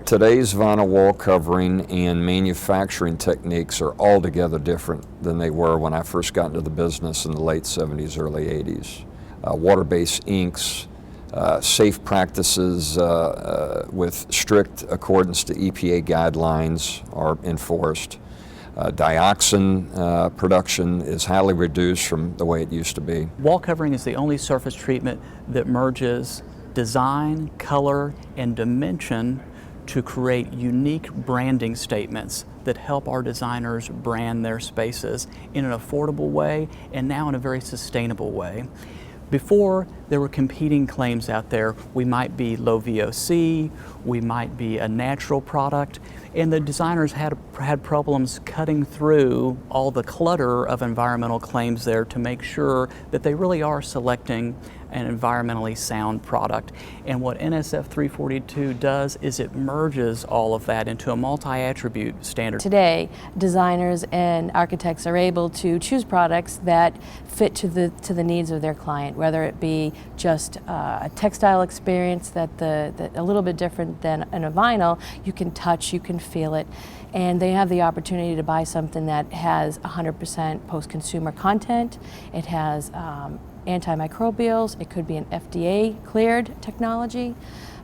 Today's vinyl wall covering and manufacturing techniques are altogether different than they were when I first got into the business in the late 70s, early 80s. Water-based inks, safe practices with strict accordance to EPA guidelines are enforced. Dioxin production is highly reduced from the way it used to be. Wall covering is the only surface treatment that merges design, color, and dimension to create unique branding statements that help our designers brand their spaces in an affordable way and now in a very sustainable way. Before, there were competing claims out there. We might be low VOC, we might be a natural product, and the designers had problems cutting through all the clutter of environmental claims there to make sure that they really are selecting an environmentally sound product. And what NSF 342 does is it merges all of that into a multi-attribute standard. Today, designers and architects are able to choose products that fit to the needs of their client, whether it be just a textile experience that a little bit different than in a vinyl. You can touch, you can feel it, and they have the opportunity to buy something that has 100% post-consumer content. It has antimicrobials, it could be an FDA cleared technology.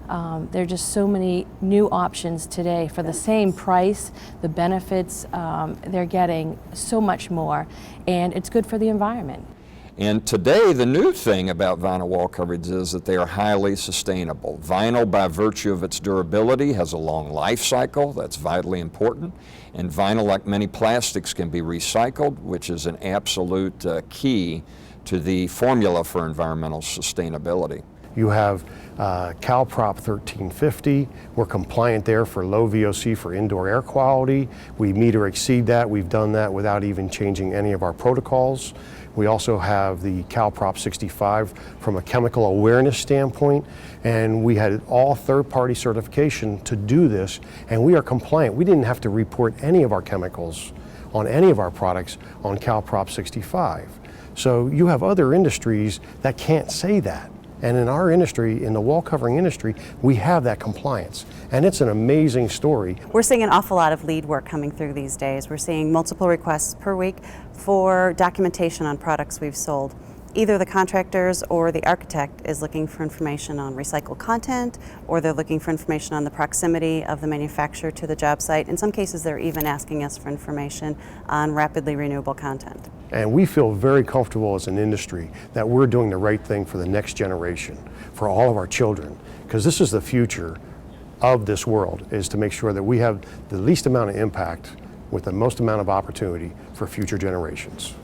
There are just so many new options today for the same price. The benefits, they're getting so much more, and it's good for the environment. And today, the new thing about vinyl wall coverings is that they are highly sustainable. Vinyl, by virtue of its durability, has a long life cycle. That's vitally important. And vinyl, like many plastics, can be recycled, which is an absolute key to the formula for environmental sustainability. You have CalProp 1350. We're compliant there for low VOC for indoor air quality. We meet or exceed that. We've done that without even changing any of our protocols. We also have the CalProp 65 from a chemical awareness standpoint, and we had all third-party certification to do this, and we are compliant. We didn't have to report any of our chemicals on any of our products on CalProp 65. So you have other industries that can't say that. And in our industry, in the wall covering industry, we have that compliance. And it's an amazing story. We're seeing an awful lot of lead work coming through these days. We're seeing multiple requests per week for documentation on products we've sold. Either the contractors or the architect is looking for information on recycled content, or they're looking for information on the proximity of the manufacturer to the job site. In some cases, they're even asking us for information on rapidly renewable content. And we feel very comfortable as an industry that we're doing the right thing for the next generation, for all of our children, because this is the future of this world, is to make sure that we have the least amount of impact with the most amount of opportunity for future generations.